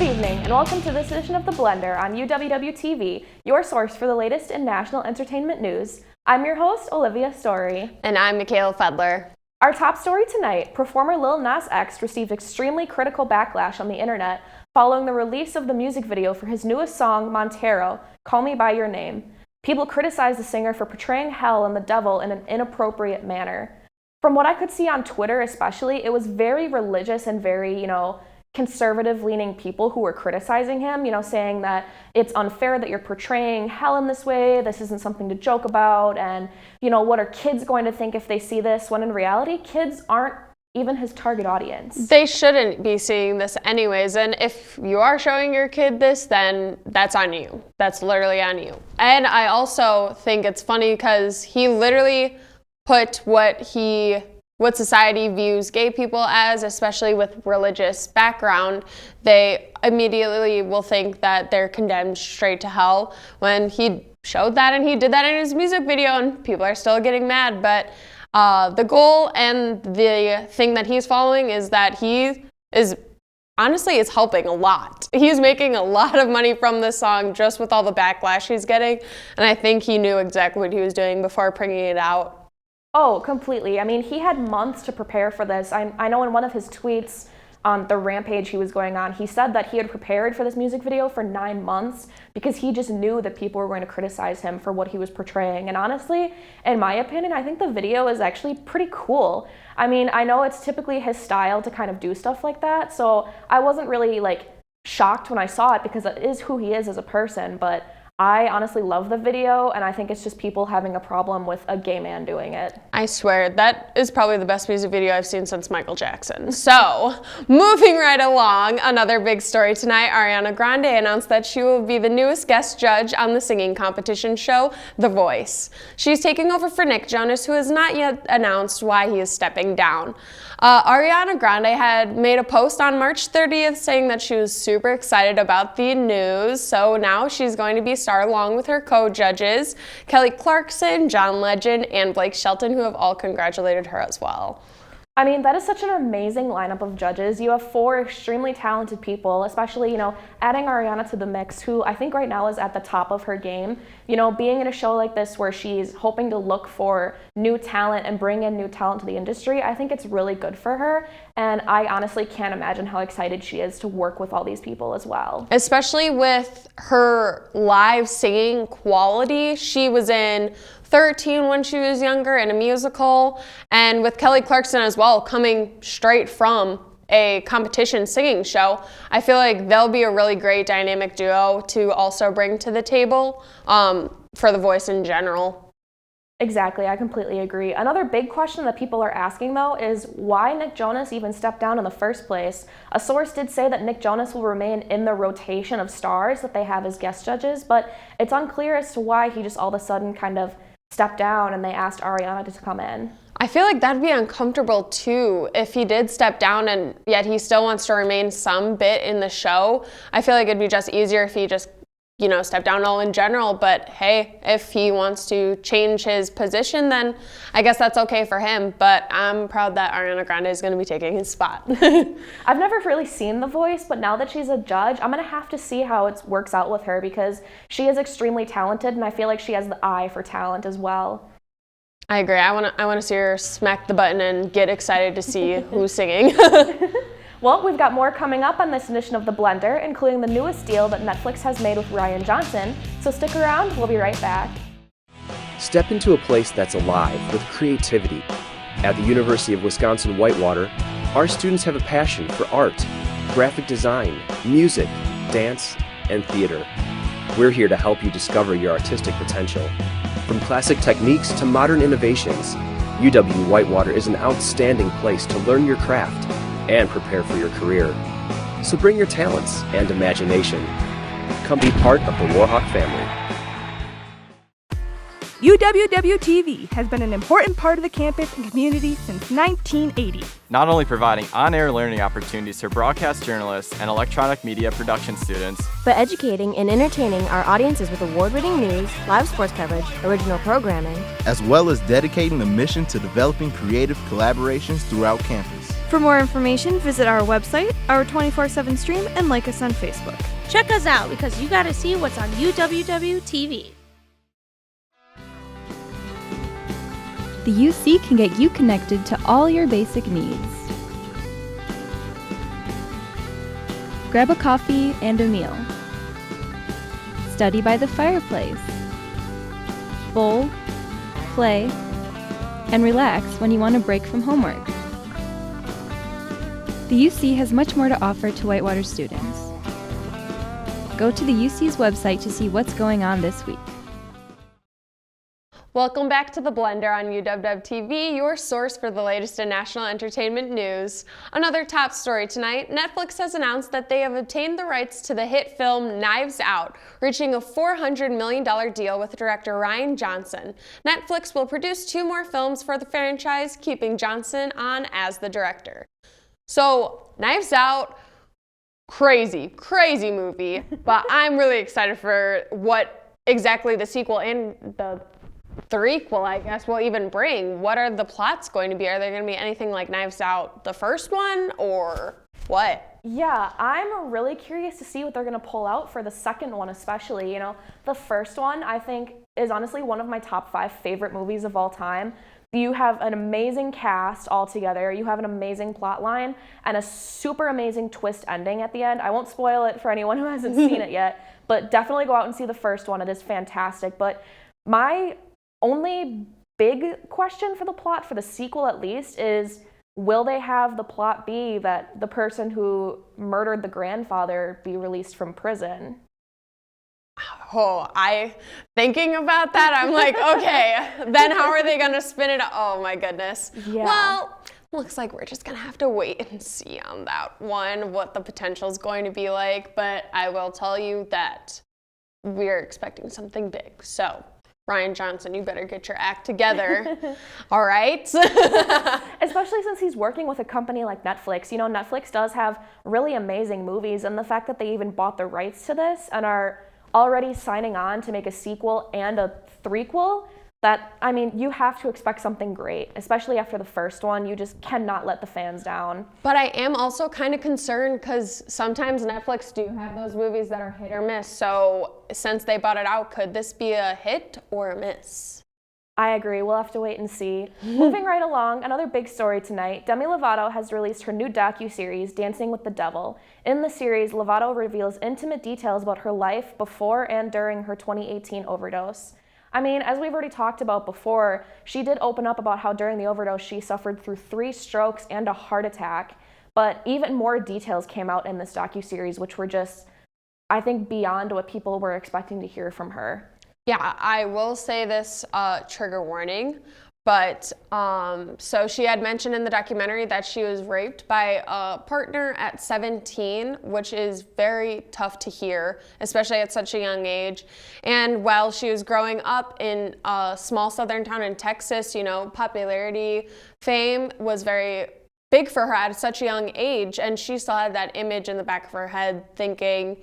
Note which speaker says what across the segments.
Speaker 1: evening, and welcome to this edition of The Blender on UWW-TV, your source for the latest in national entertainment news. I'm your host, Olivia Story.
Speaker 2: And I'm Michaela Fedler.
Speaker 1: Our top story tonight, performer Lil Nas X received extremely critical backlash on the internet following the release of the music video for his newest song, Montero, Call Me By Your Name. People criticized the singer for portraying hell and the devil in an inappropriate manner. From what I could see on Twitter especially, it was very religious and very, conservative-leaning people who were criticizing him, saying that it's unfair that you're portraying hell in this way, this isn't something to joke about, and, what are kids going to think if they see this, when in reality, kids aren't even his target audience.
Speaker 2: They shouldn't be seeing this anyways, and if you are showing your kid this, then that's on you. That's literally on you. And I also think it's funny because he literally put what society views gay people as, especially with religious background. They immediately will think that they're condemned straight to hell when he showed that and he did that in his music video and people are still getting mad. But the goal and the thing that he's following is that he is honestly is helping a lot. He's making a lot of money from this song just with all the backlash he's getting. And I think he knew exactly what he was doing before bringing it out.
Speaker 1: Oh, completely. I mean, he had months to prepare for this. I know in one of his tweets on the rampage he was going on, he said that he had prepared for this music video for 9 months because he just knew that people were going to criticize him for what he was portraying. And honestly, in my opinion, I think the video is actually pretty cool. I mean, I know it's typically his style to kind of do stuff like that, so I wasn't really shocked when I saw it because it is who he is as a person, but I honestly love the video, and I think it's just people having a problem with a gay man doing it.
Speaker 2: I swear, that is probably the best music video I've seen since Michael Jackson. So, moving right along, another big story tonight, Ariana Grande announced that she will be the newest guest judge on the singing competition show, The Voice. She's taking over for Nick Jonas, who has not yet announced why he is stepping down. Ariana Grande had made a post on March 30th saying that she was super excited about the news, so now she's going to be star along with her co-judges, Kelly Clarkson, John Legend, and Blake Shelton, who have all congratulated her as well.
Speaker 1: I mean, that is such an amazing lineup of judges. You have 4 extremely talented people, especially, adding Ariana to the mix, who I think right now is at the top of her game. Being in a show like this where she's hoping to look for new talent and bring in new talent to the industry, I think it's really good for her. And I honestly can't imagine how excited she is to work with all these people as well.
Speaker 2: Especially with her live singing quality. She was in 13 when she was younger in a musical, and with Kelly Clarkson as well, coming straight from a competition singing show, I feel like they'll be a really great dynamic duo to also bring to the table for The Voice in general.
Speaker 1: Exactly, I completely agree. Another big question that people are asking, though, is why Nick Jonas even stepped down in the first place. A source did say that Nick Jonas will remain in the rotation of stars that they have as guest judges, but it's unclear as to why he just all of a sudden kind of stepped down and they asked Ariana to come in.
Speaker 2: I feel like that'd be uncomfortable too if he did step down and yet he still wants to remain some bit in the show. I feel like it'd be just easier if he just step down all in general, but hey, if he wants to change his position, then I guess that's okay for him, but I'm proud that Ariana Grande is going to be taking his spot.
Speaker 1: I've never really seen The Voice, but now that she's a judge, I'm going to have to see how it works out with her because she is extremely talented, and I feel like she has the eye for talent as well.
Speaker 2: I agree. I want to see her smack the button and get excited to see who's singing.
Speaker 1: Well, we've got more coming up on this edition of The Blender, including the newest deal that Netflix has made with Rian Johnson, so stick around, we'll be right back.
Speaker 3: Step into a place that's alive with creativity. At the University of Wisconsin-Whitewater, our students have a passion for art, graphic design, music, dance, and theater. We're here to help you discover your artistic potential. From classic techniques to modern innovations, UW-Whitewater is an outstanding place to learn your craft and prepare for your career. So bring your talents and imagination. Come be part of the Warhawk family.
Speaker 4: UWW-TV has been an important part of the campus and community since 1980.
Speaker 5: Not only providing on-air learning opportunities for broadcast journalists and electronic media production students,
Speaker 6: but educating and entertaining our audiences with award-winning news, live sports coverage, original programming,
Speaker 7: as well as dedicating the mission to developing creative collaborations throughout campus.
Speaker 4: For more information, visit our website, our 24/7 stream, and like us on Facebook.
Speaker 7: Check us out because you gotta see what's on UWW-TV.
Speaker 8: The UC can get you connected to all your basic needs. Grab a coffee and a meal. Study by the fireplace. Bowl, play, and relax when you want a break from homework. The UC has much more to offer to Whitewater students. Go to the UC's website to see what's going on this week.
Speaker 2: Welcome back to The Blender on UWW-TV, your source for the latest in national entertainment news. Another top story tonight, Netflix has announced that they have obtained the rights to the hit film Knives Out, reaching a $400 million deal with director Rian Johnson. Netflix will produce 2 more films for the franchise, keeping Johnson on as the director. So, Knives Out, crazy movie, but I'm really excited for what exactly the sequel and the threequel, I guess, will even bring. What are the plots going to be? Are there going to be anything like Knives Out, the first one, or what?
Speaker 1: Yeah, I'm really curious to see what they're going to pull out for the second one, especially. You know, the first one, I think, is honestly one of my top 5 favorite movies of all time. You have an amazing cast all together, you have an amazing plot line, and a super amazing twist ending at the end. I won't spoil it for anyone who hasn't seen it yet, but definitely go out and see the first one. It is fantastic. But my only big question for the plot, for the sequel at least, is will they have the plot be that the person who murdered the grandfather be released from prison?
Speaker 2: Oh, thinking about that, I'm like, okay, then how are they gonna spin it? Oh my goodness.
Speaker 1: Yeah.
Speaker 2: Well, looks like we're just gonna have to wait and see on that one, what the potential is going to be like, but I will tell you that we're expecting something big. So, Rian Johnson, you better get your act together. All right?
Speaker 1: Especially since he's working with a company like Netflix. You know, Netflix does have really amazing movies, and the fact that they even bought the rights to this and are already signing on to make a sequel and a threequel, that, I mean, you have to expect something great, especially after the first one. You just cannot let the fans down.
Speaker 2: But I am also kind of concerned because sometimes Netflix do have those movies that are hit or miss. So since they bought it out, could this be a hit or a miss?
Speaker 1: I agree. We'll have to wait and see. Moving right along, another big story tonight. Demi Lovato has released her new docuseries, Dancing with the Devil. In the series, Lovato reveals intimate details about her life before and during her 2018 overdose. I mean, as we've already talked about before, she did open up about how during the overdose she suffered through 3 strokes and a heart attack. But even more details came out in this docuseries, which were just, I think, beyond what people were expecting to hear from her.
Speaker 2: Yeah, I will say this, trigger warning, but so she had mentioned in the documentary that she was raped by a partner at 17, which is very tough to hear, especially at such a young age. And while she was growing up in a small southern town in Texas, you know, popularity, fame was very big for her at such a young age, and she still had that image in the back of her head thinking,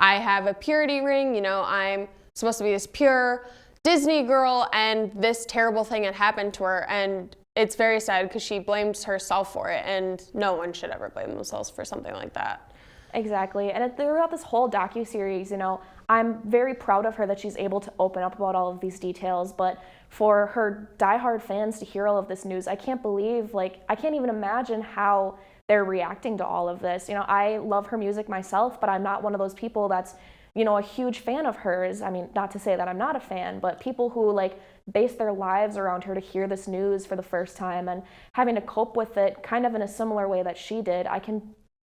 Speaker 2: I have a purity ring, you know, I'm supposed to be this pure Disney girl, and this terrible thing had happened to her, and it's very sad because she blames herself for it, and no one should ever blame themselves for something like that.
Speaker 1: Exactly, and throughout this whole docuseries, you know, I'm very proud of her that she's able to open up about all of these details, but for her diehard fans to hear all of this news, I can't believe, I can't even imagine how they're reacting to all of this. You know, I love her music myself, but I'm not one of those people that's, you know, a huge fan of hers. I mean, not to say that I'm not a fan, but people who base their lives around her to hear this news for the first time and having to cope with it kind of in a similar way that she did, I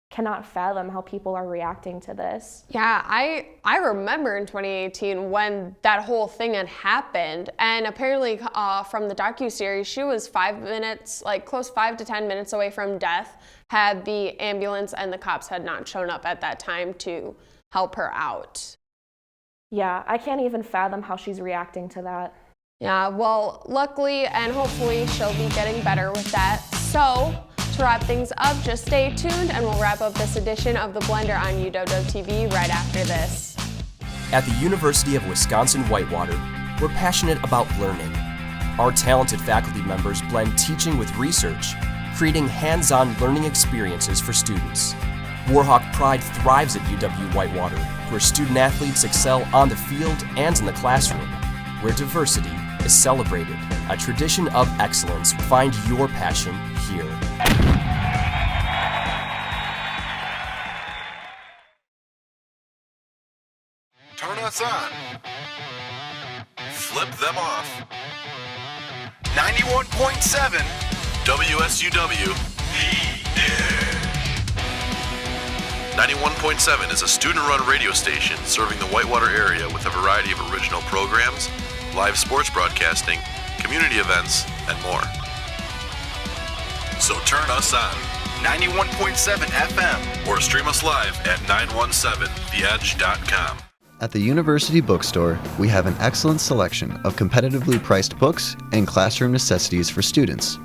Speaker 1: cannot fathom how people are reacting to this.
Speaker 2: Yeah, I remember in 2018 when that whole thing had happened, and apparently from the docuseries, she was 5 minutes, close 5 to 10 minutes away from death, had the ambulance and the cops had not shown up at that time to help her out.
Speaker 1: Yeah, I can't even fathom how she's reacting to that.
Speaker 2: Yeah, well, luckily and hopefully she'll be getting better with that. So, to wrap things up, just stay tuned and we'll wrap up this edition of The Blender on UWW-TV right after this.
Speaker 3: At the University of Wisconsin-Whitewater, we're passionate about learning. Our talented faculty members blend teaching with research,
Speaker 9: creating hands-on learning experiences for students. Warhawk Pride thrives at UW-Whitewater, where student athletes excel on the field and in the classroom, where diversity is celebrated. A tradition of excellence. Find your passion here.
Speaker 10: Turn us on. Flip them off. 91.7 WSUW. 91.7 is a student-run radio station serving the Whitewater area with a variety of original programs, live sports broadcasting, community events, and more. So turn us on. 91.7 FM. Or stream us live at 917theedge.com.
Speaker 11: At the University Bookstore, we have an excellent selection of competitively priced books and classroom necessities for students.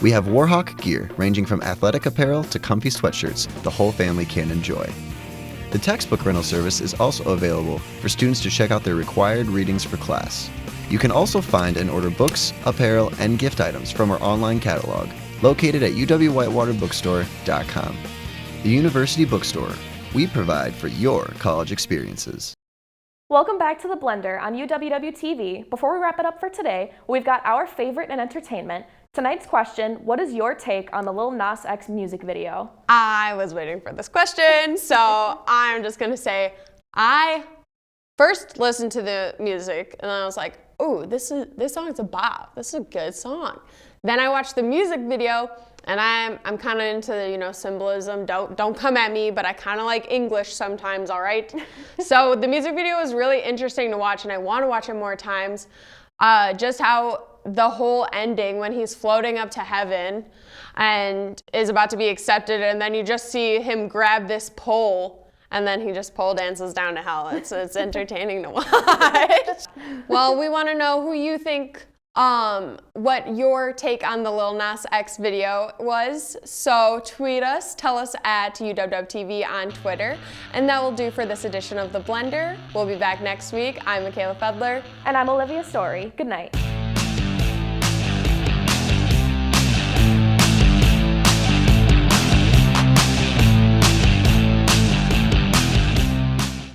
Speaker 11: We have Warhawk gear ranging from athletic apparel to comfy sweatshirts the whole family can enjoy. The textbook rental service is also available for students to check out their required readings for class. You can also find and order books, apparel, and gift items from our online catalog, located at uwwhitewaterbookstore.com. The University Bookstore. We provide for your college experiences.
Speaker 1: Welcome back to The Blender on UWW-TV. Before we wrap it up for today, we've got our favorite in entertainment. Tonight's question, what is your take on the Lil Nas X music video?
Speaker 2: I was waiting for this question, so I'm just gonna say I first listened to the music and I was like, ooh, this song's a bop. This is a good song. Then I watched the music video and I'm kind of into the, symbolism. Don't come at me, but I kind of like English sometimes, all right? So the music video was really interesting to watch and I want to watch it more times. Just how the whole ending when he's floating up to heaven and is about to be accepted, and then you just see him grab this pole and then he just pole dances down to hell. It's entertaining to watch. Well, we want to know who you think, what your take on the Lil Nas X video was. So tweet us, tell us at UWW-TV on Twitter, and that will do for this edition of The Blender. We'll be back next week. I'm Michaela Fedler.
Speaker 1: And I'm Olivia Story. Good night.